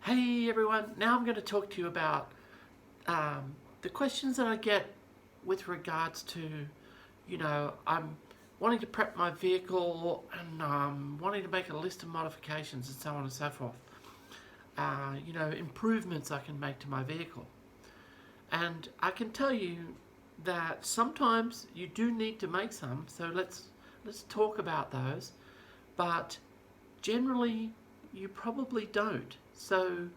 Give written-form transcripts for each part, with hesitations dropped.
Hey everyone, now I'm going to talk to you about the questions that I get with regards to, I'm wanting to prep my vehicle and wanting to make a list of modifications and so on and so forth. Improvements I can make to my vehicle. And I can tell you that sometimes you do need to make some, so let's talk about those. But generally, you probably don't. So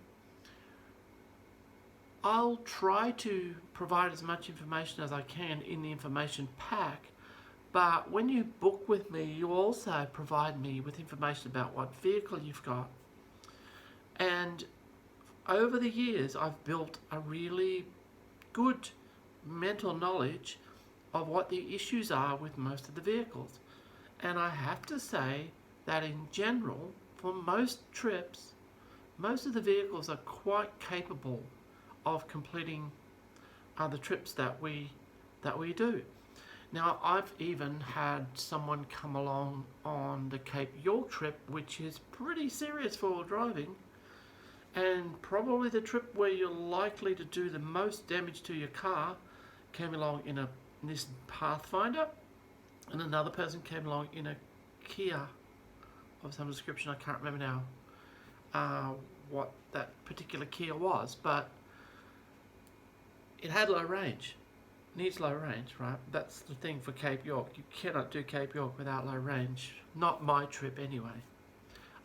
I'll try to provide as much information as I can in the information pack, but when you book with me, you also provide me with information about what vehicle you've got. And over the years, I've built a really good mental knowledge of what the issues are with most of the vehicles. And I have to say that in general, for most trips, most of the vehicles are quite capable of completing the trips that we do. Now, I've even had someone come along on the Cape York trip, which is pretty serious four-wheel driving, and probably the trip where you're likely to do the most damage to your car, came along in a Nissan Pathfinder, and another person came along in a Kia of some description. I can't remember now what that particular Kia was, but it had low range. Needs low range, right? That's the thing for Cape York. You cannot do Cape York without low range. Not my trip anyway.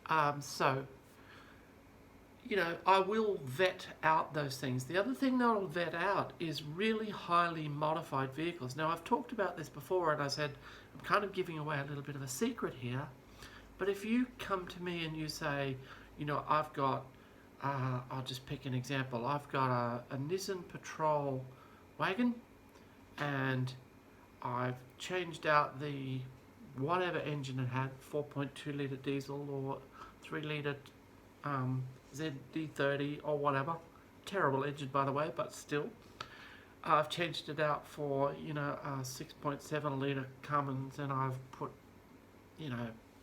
I will vet out those things. The other thing that I'll vet out is really highly modified vehicles. Now, I've talked about this before, and I said I'm kind of giving away a little bit of a secret here. But if you come to me and you say, I've got, I'll just pick an example. I've got a Nissan Patrol wagon, and I've changed out the whatever engine it had, 4.2 litre diesel or 3 litre ZD30 or whatever. Terrible engine, by the way, but still. I've changed it out for, a 6.7 litre Cummins, and I've put,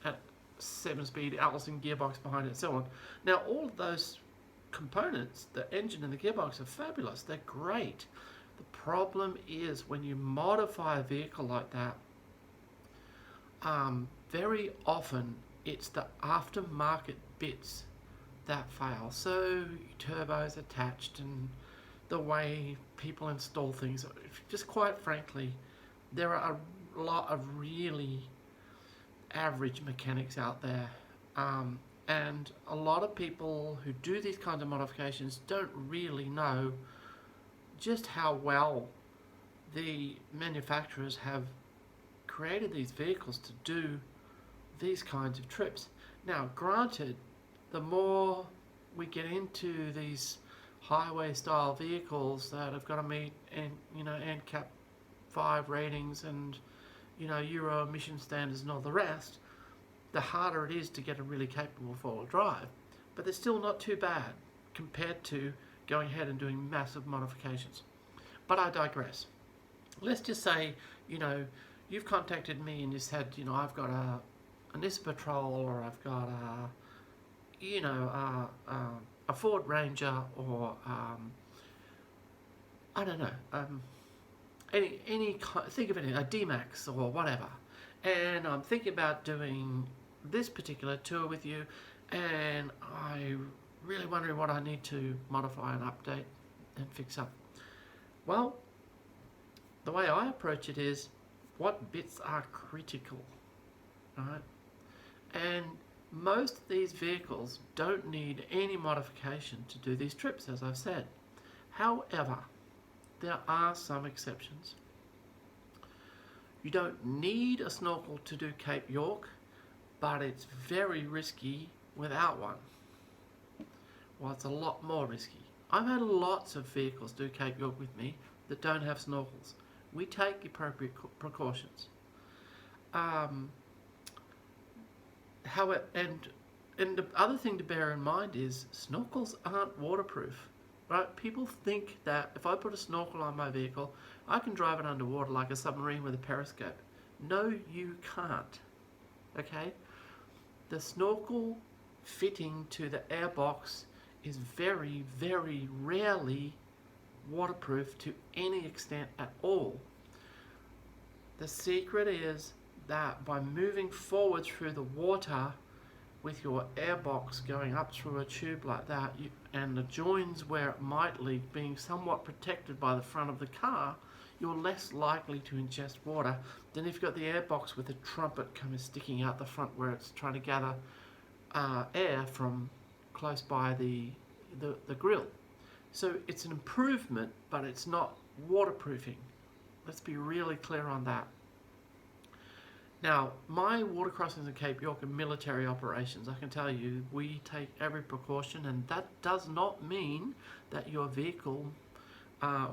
a 7-speed Allison gearbox behind it, and so on. Now, all of those components, the engine and the gearbox, are fabulous. They're great. The problem is when you modify a vehicle like that, very often it's the aftermarket bits that fail. So turbos attached and the way people install things. Just quite frankly, there are a lot of really average mechanics out there. And a lot of people who do these kinds of modifications don't really know just how well the manufacturers have created these vehicles to do these kinds of trips. Now, granted, the more we get into these highway style vehicles that have got to meet NCAP 5 ratings and Euro emission standards and all the rest, the harder it is to get a really capable four-wheel drive. But they're still not too bad compared to going ahead and doing massive modifications. But I digress. Let's just say, you've contacted me and you said, I've got a Nissan Patrol, or I've got a Ford Ranger, or I don't know, think of anything, a D-Max or whatever. And I'm thinking about doing this particular tour with you, and I'm really wondering what I need to modify and update and fix up. Well, the way I approach it is, what bits are critical, right? And most of these vehicles don't need any modification to do these trips, as I've said. However, there are some exceptions. You don't need a snorkel to do Cape York, but it's very risky without one. Well, it's a lot more risky. I've had lots of vehicles do Cape York with me that don't have snorkels. We take the appropriate precautions. However, and the other thing to bear in mind is snorkels aren't waterproof. Right? People think that if I put a snorkel on my vehicle, I can drive it underwater like a submarine with a periscope. No, you can't. Okay? The snorkel fitting to the airbox is very, very rarely waterproof to any extent at all. The secret is that by moving forward through the water with your airbox going up through a tube like that, and the joins where it might leak being somewhat protected by the front of the car, you're less likely to ingest water than if you've got the airbox with a trumpet kind of sticking out the front where it's trying to gather air from close by the grill. So it's an improvement, but it's not waterproofing. Let's be really clear on that. Now, my water crossings in Cape York are military operations. I can tell you, we take every precaution, and that does not mean that your vehicle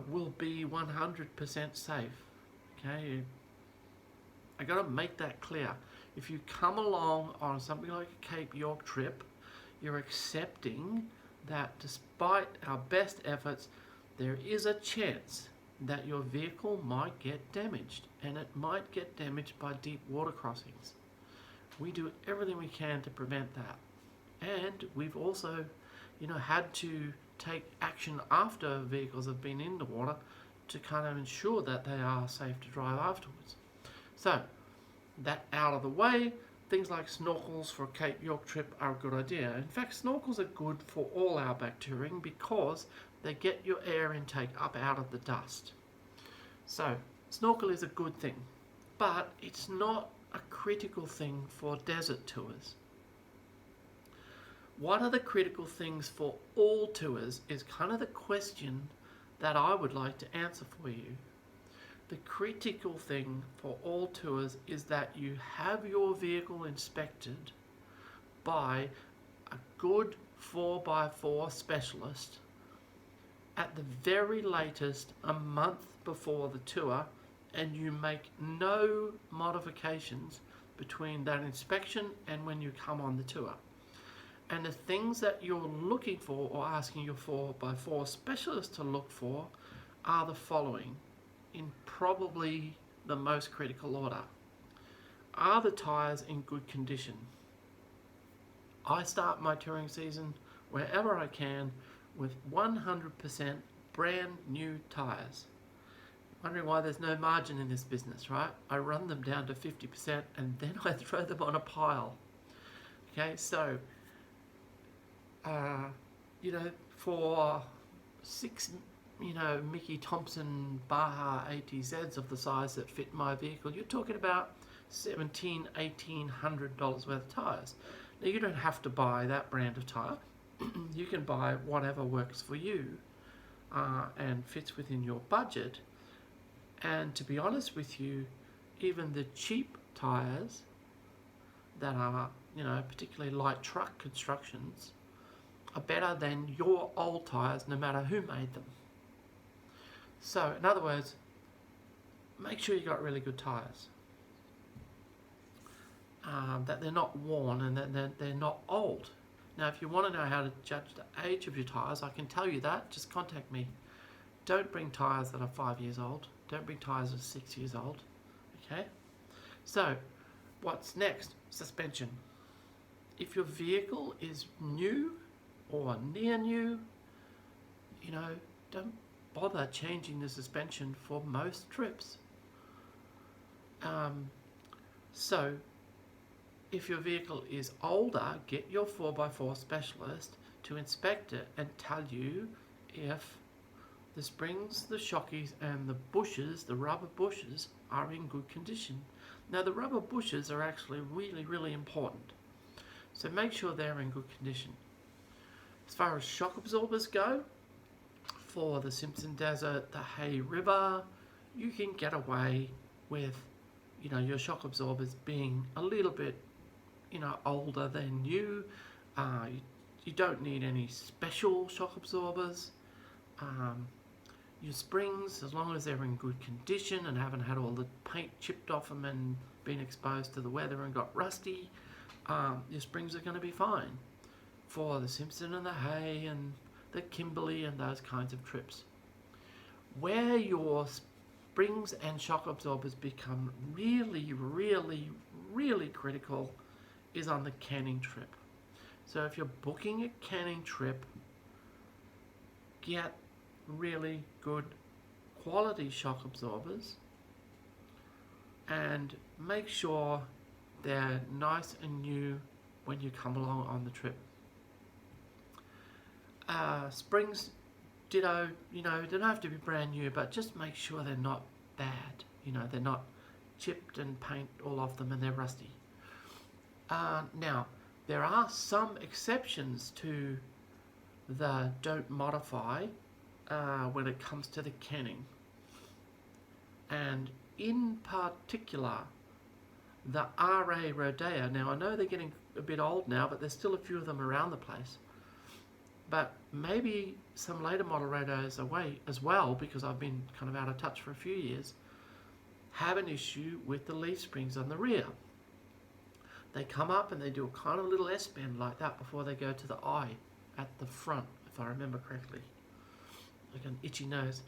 will be 100% safe. Okay, I got to make that clear. If you come along on something like a Cape York trip, you're accepting that despite our best efforts, there is a chance that your vehicle might get damaged, and it might get damaged by deep water crossings. We do everything we can to prevent that, and we've also, had to take action after vehicles have been in the water to kind of ensure that they are safe to drive afterwards. So, that out of the way, things like snorkels for a Cape York trip are a good idea. In fact, snorkels are good for all our backtouring because they get your air intake up out of the dust. So, snorkel is a good thing, but it's not a critical thing for desert tours. What are the critical things for all tours is kind of the question that I would like to answer for you. The critical thing for all tours is that you have your vehicle inspected by a good 4x4 specialist at the very latest a month before the tour, and you make no modifications between that inspection and when you come on the tour. And the things that you're looking for or asking your 4x4 specialist to look for are the following, in probably the most critical order. Are the tyres in good condition? I start my touring season wherever I can with 100% brand new tyres. Wondering why there's no margin in this business, right? I run them down to 50% and then I throw them on a pile. Okay, so for 6 Mickey Thompson Baja ATZs of the size that fit my vehicle, you're talking about $1,800 worth of tyres. Now, you don't have to buy that brand of tyre. You can buy whatever works for you and fits within your budget. And to be honest with you, even the cheap tyres that are, particularly light truck constructions, are better than your old tyres, no matter who made them. So, in other words, make sure you got really good tyres. That they're not worn and that they're not old. Now, if you want to know how to judge the age of your tyres, I can tell you that. Just contact me. Don't bring tyres that are 5 years old. Don't bring tyres that are 6 years old. Okay? So, what's next? Suspension. If your vehicle is new or near new, don't bother changing the suspension for most trips. So, if your vehicle is older, get your 4x4 specialist to inspect it and tell you if the springs, the shockeys and the bushes, the rubber bushes, are in good condition. Now, the rubber bushes are actually really, really important. So make sure they're in good condition. As far as shock absorbers go, for the Simpson Desert, the Hay River, you can get away with, your shock absorbers being a little bit, older than you. You don't need any special shock absorbers. Your springs, as long as they're in good condition and haven't had all the paint chipped off them and been exposed to the weather and got rusty, your springs are going to be fine for the Simpson and the Hay and the Kimberley and those kinds of trips. Where your springs and shock absorbers become really, really, really critical is on the canning trip. So if you're booking a canning trip get really good quality shock absorbers and make sure they're nice and new when you come along on the trip. Springs, ditto, they don't have to be brand new, but just make sure they're not bad. They're not chipped and paint all off them and they're rusty. Now, there are some exceptions to the don't modify when it comes to the canning. And in particular, the RA Rodeo. Now, I know they're getting a bit old now, but there's still a few of them around the place. But maybe some later model Rodeos away as well, because I've been kind of out of touch for a few years, have an issue with the leaf springs on the rear. They come up and they do a kind of little S-bend like that before they go to the I at the front, if I remember correctly. Like an itchy nose.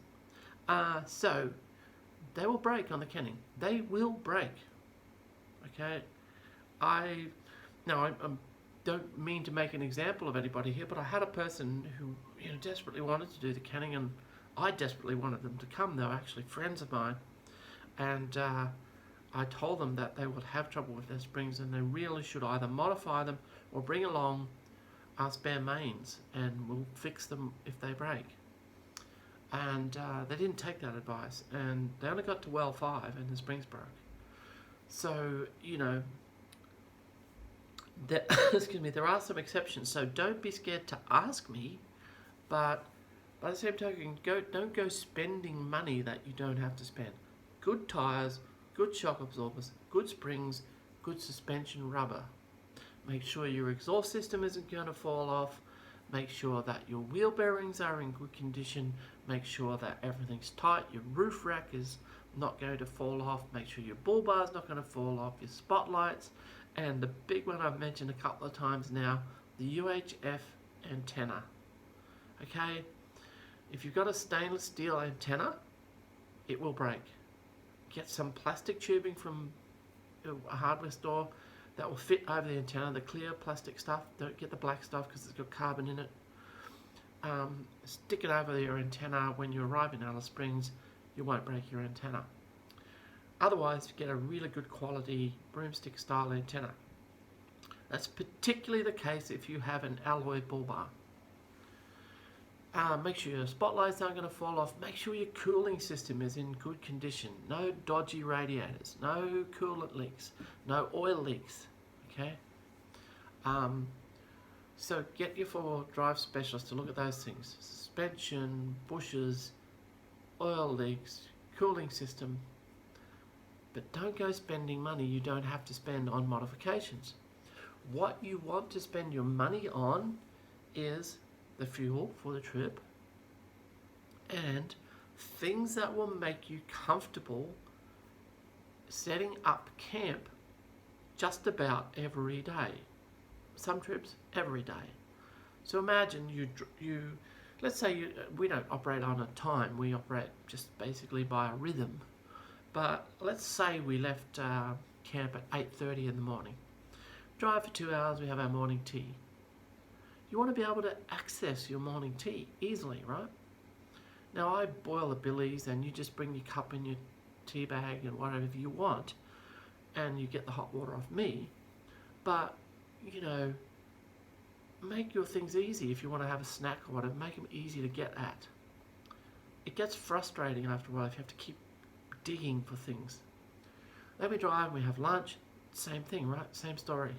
So, they will break on the canning. They will break. Okay? I don't mean to make an example of anybody here, but I had a person who desperately wanted to do the canning, and I desperately wanted them to come. They were actually friends of mine. And I told them that they would have trouble with their springs and they really should either modify them or bring along our spare mains and we'll fix them if they break. And they didn't take that advice and they only got to well 5 and the springs broke. So, there are some exceptions. So don't be scared to ask me, but by the same token, don't go spending money that you don't have to spend. Good tyres, good shock absorbers, good springs, good suspension rubber. Make sure your exhaust system isn't going to fall off. Make sure that your wheel bearings are in good condition. Make sure that everything's tight. Your roof rack is not going to fall off. Make sure your bull bar is not going to fall off. Your spotlights. And the big one I've mentioned a couple of times now, the UHF antenna. Okay? If you've got a stainless steel antenna, it will break. Get some plastic tubing from a hardware store that will fit over the antenna, the clear plastic stuff. Don't get the black stuff because it's got carbon in it. Stick it over your antenna when you arrive in Alice Springs. You won't break your antenna. Otherwise, get a really good quality broomstick style antenna. That's particularly the case if you have an alloy bull bar. Make sure your spotlights aren't going to fall off. Make sure your cooling system is in good condition. No dodgy radiators, no coolant leaks, no oil leaks. Okay? So get your 4-wheel drive specialist to look at those things. Suspension, bushes, oil leaks, cooling system. But don't go spending money you don't have to spend on modifications. What you want to spend your money on is the fuel for the trip and things that will make you comfortable setting up camp just about every day. Some trips every day. So imagine you let's say we don't operate on a time, we operate just basically by a rhythm. But let's say we left camp at 8:30 in the morning. Drive for 2 hours, we have our morning tea. You want to be able to access your morning tea easily, right? Now I boil the billies and you just bring your cup and your tea bag and whatever you want and you get the hot water off me. But, make your things easy if you want to have a snack or whatever. Make them easy to get at. It gets frustrating after a while if you have to keep digging for things. Then we drive, we have lunch, same thing, right? Same story.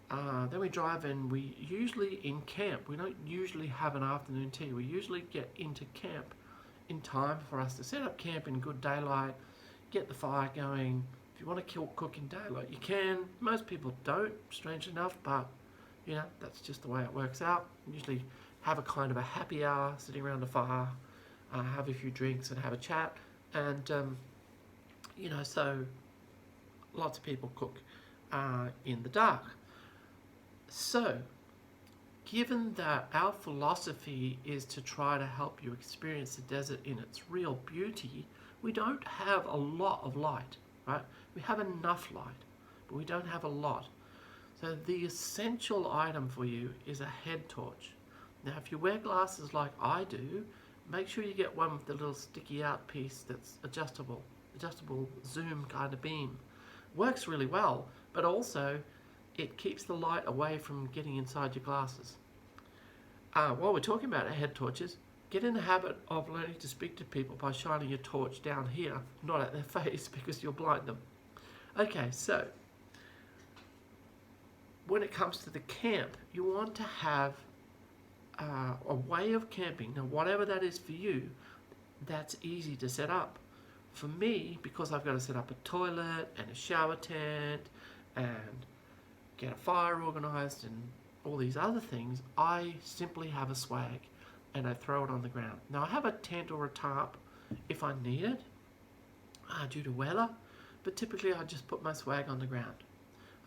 Then we drive and we usually in camp, we don't usually have an afternoon tea. We usually get into camp in time for us to set up camp in good daylight, get the fire going. If you want to cook in daylight, you can. Most people don't, strange enough, but that's just the way it works out. Usually have a kind of a happy hour, sitting around the fire, have a few drinks and have a chat. And, so lots of people cook in the dark. So, given that our philosophy is to try to help you experience the desert in its real beauty, we don't have a lot of light, right? We have enough light, but we don't have a lot. So the essential item for you is a head torch. Now, if you wear glasses like I do, make sure you get one with the little sticky out piece that's adjustable zoom kind of beam. Works really well, but also it keeps the light away from getting inside your glasses. While we're talking about head torches, get in the habit of learning to speak to people by shining your torch down here, not at their face, because you'll blind them. Okay, so when it comes to the camp, you want to have a way of camping. Now, whatever that is for you, that's easy to set up. For me, because I've got to set up a toilet and a shower tent and get a fire organised and all these other things, I simply have a swag and I throw it on the ground. Now, I have a tent or a tarp if I need it due to weather, but typically I just put my swag on the ground,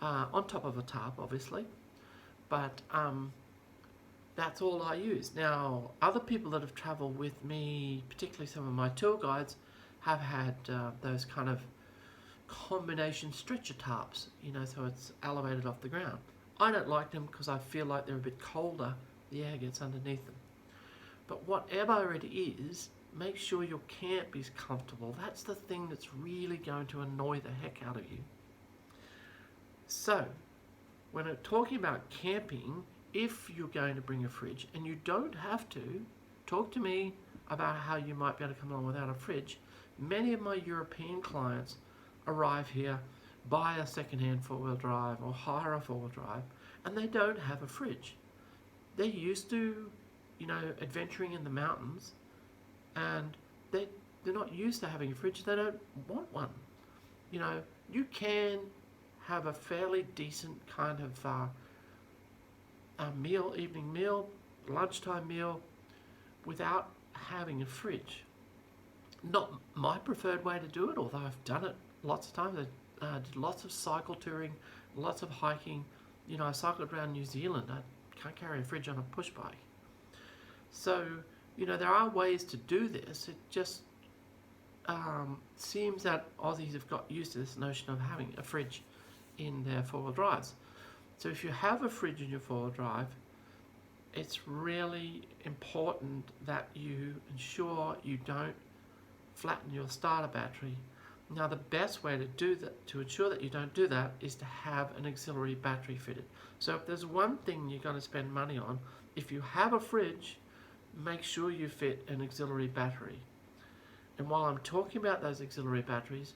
on top of a tarp, obviously, but that's all I use. Now, other people that have travelled with me, particularly some of my tour guides, have had those kind of combination stretcher tarps, so it's elevated off the ground. I don't like them because I feel like they're a bit colder. The air gets underneath them. But whatever it is, make sure your camp is comfortable. That's the thing that's really going to annoy the heck out of you. So, when I'm talking about camping, if you're going to bring a fridge, and you don't have to, talk to me about how you might be able to come along without a fridge. Many of my European clients arrive here, buy a second-hand four-wheel drive or hire a four-wheel drive, and they don't have a fridge. They're used to, adventuring in the mountains, and they're not used to having a fridge. They don't want one. You can have a fairly decent kind of evening meal, lunchtime meal, without having a fridge. Not my preferred way to do it, although I've done it lots of times. I did lots of cycle touring, lots of hiking. I cycled around New Zealand. I can't carry a fridge on a push bike. So, there are ways to do this. It just seems that Aussies have got used to this notion of having a fridge in their four-wheel drives. So if you have a fridge in your four-wheel drive, it's really important that you ensure you don't flatten your starter battery. Now, the best way to do that, to ensure that you don't do that, is to have an auxiliary battery fitted. So if there's one thing you're going to spend money on, if you have a fridge, make sure you fit an auxiliary battery. And while I'm talking about those auxiliary batteries,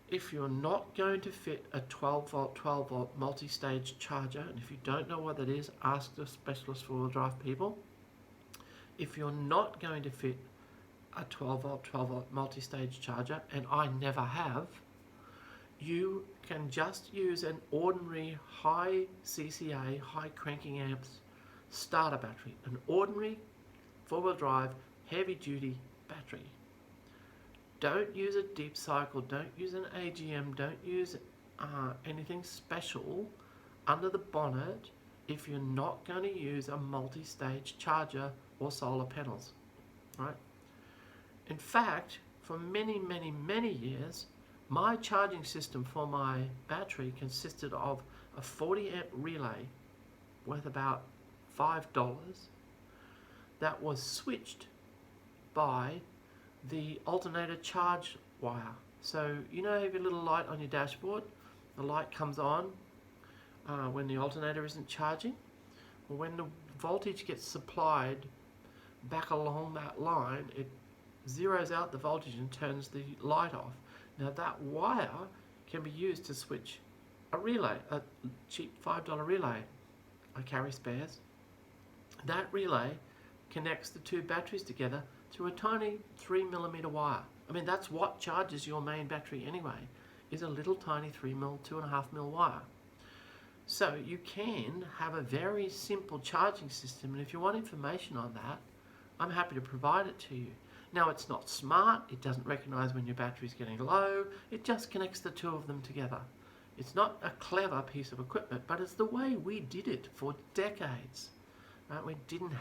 if you're not going to fit a 12 volt multi-stage charger, and if you don't know what that is, ask the specialist four-wheel drive people. If you're not going to fit a 12 volt multi-stage charger, and I never have, you can just use an ordinary high CCA, high cranking amps starter battery, an ordinary four-wheel drive heavy duty battery. Don't use a deep cycle, don't use an AGM, don't use anything special under the bonnet if you're not going to use a multi-stage charger or solar panels, right? In fact, for many, many, many years, my charging system for my battery consisted of a 40 amp relay worth about $5 that was switched by the alternator charge wire. So you have your little light on your dashboard, the light comes on when the alternator isn't charging. Well, when the voltage gets supplied back along that line, it zeroes out the voltage and turns the light off. Now that wire can be used to switch a relay, a cheap $5 relay. I carry spares. That relay connects the two batteries together through a tiny 3mm wire. I mean, that's what charges your main battery anyway, is a little tiny 3mm, 2.5mm wire. So you can have a very simple charging system, and if you want information on that, I'm happy to provide it to you. Now, it's not smart, it doesn't recognize when your battery's getting low, it just connects the two of them together. It's not a clever piece of equipment, but it's the way we did it for decades. Right? We didn't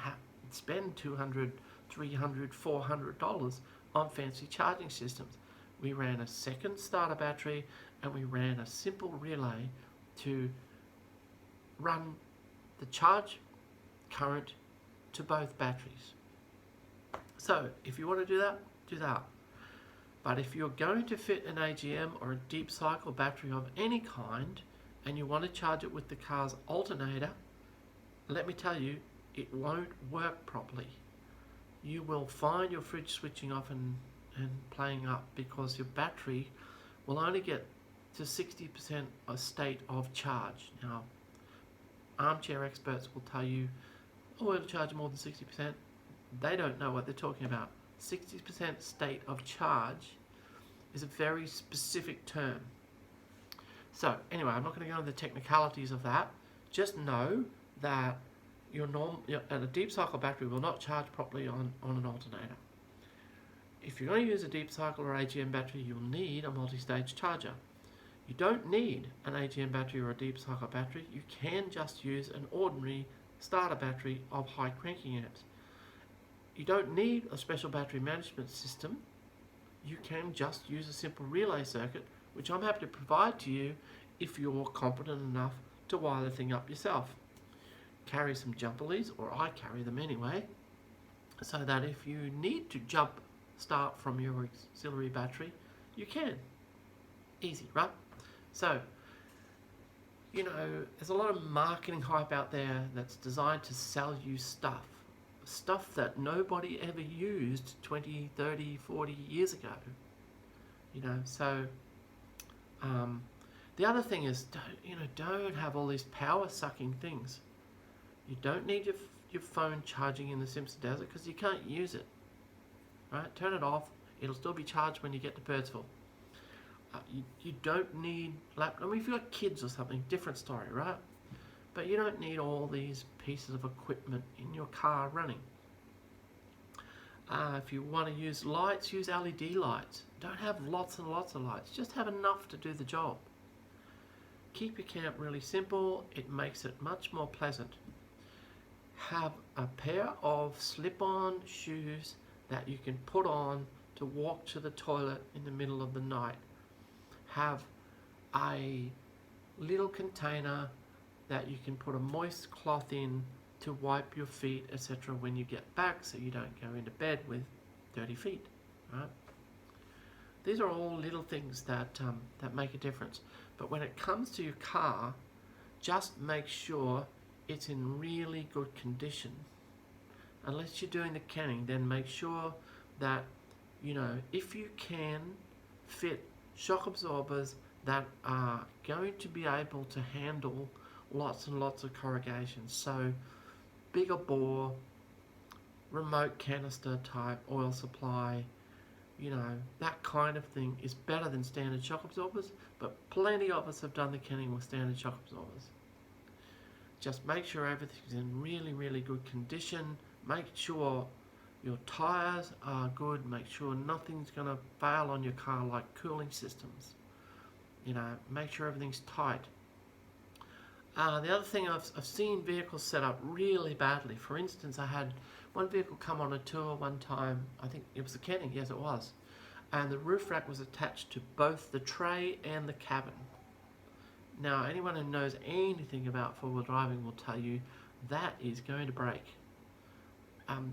spend $200, $300, $400 on fancy charging systems. We ran a second starter battery and we ran a simple relay to run the charge current to both batteries. So if you want to do that, do that. But if you're going to fit an AGM or a deep cycle battery of any kind and you want to charge it with the car's alternator, let me tell you, it won't work properly. You will find your fridge switching off and playing up because your battery will only get to 60% a state of charge. Now, armchair experts will tell you, oh, it'll charge more than 60%. They don't know what they're talking about. 60% state of charge is a very specific term. So anyway, I'm not going to go into the technicalities of that. Just know that a deep cycle battery will not charge properly on an alternator. If you're going to use a deep cycle or AGM battery, you'll need a multi-stage charger. You don't need an AGM battery or a deep cycle battery. You can just use an ordinary starter battery of high cranking amps. You don't need a special battery management system. You can just use a simple relay circuit, which I'm happy to provide to you if you're competent enough to wire the thing up yourself. Carry some jumper leads, or I carry them anyway, so that if you need to start from your auxiliary battery, you can. Easy, right? So, there's a lot of marketing hype out there that's designed to sell you stuff that nobody ever used 20, 30, 40 years ago. So the other thing is, don't have all these power-sucking things. You don't need your phone charging in the Simpson Desert because you can't use it. Right? Turn it off. It'll still be charged when you get to Birdsville. You don't need laptop. If you've got kids or something, different story, right? But you don't need all these pieces of equipment in your car running. If you want to use lights, use LED lights. Don't have lots and lots of lights. Just have enough to do the job. Keep your camp really simple. It makes it much more pleasant. Have a pair of slip-on shoes that you can put on to walk to the toilet in the middle of the night. Have a little container that you can put a moist cloth in to wipe your feet, etc. when you get back, so you don't go into bed with dirty feet, right? These are all little things that make a difference. But when it comes to your car, just make sure it's in really good condition. Unless you're doing the canning, then make sure that, if you can fit shock absorbers that are going to be able to handle lots and lots of corrugations. So bigger bore, remote canister type oil supply, that kind of thing is better than standard shock absorbers, but plenty of us have done the canning with standard shock absorbers. Just make sure everything's in really, really good condition. Make sure your tyres are good. Make sure nothing's going to fail on your car, like cooling systems. Make sure everything's tight. The other thing, I've seen vehicles set up really badly. For instance, I had one vehicle come on a tour one time. I think it was the Koni, yes it was. And the roof rack was attached to both the tray and the cabin. Now, anyone who knows anything about four-wheel driving will tell you that is going to break.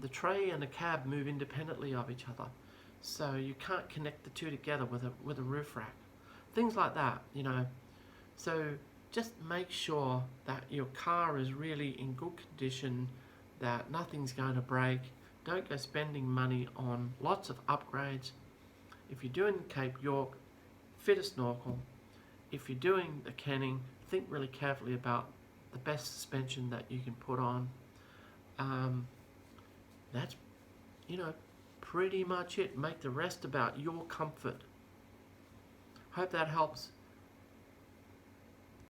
The tray and the cab move independently of each other, so you can't connect the two together with a roof rack. Things like that, So just make sure that your car is really in good condition, that nothing's going to break. Don't go spending money on lots of upgrades. If you're doing Cape York, fit a snorkel. If you're doing the canning, think really carefully about the best suspension that you can put on. That's, pretty much it. Make the rest about your comfort. Hope that helps.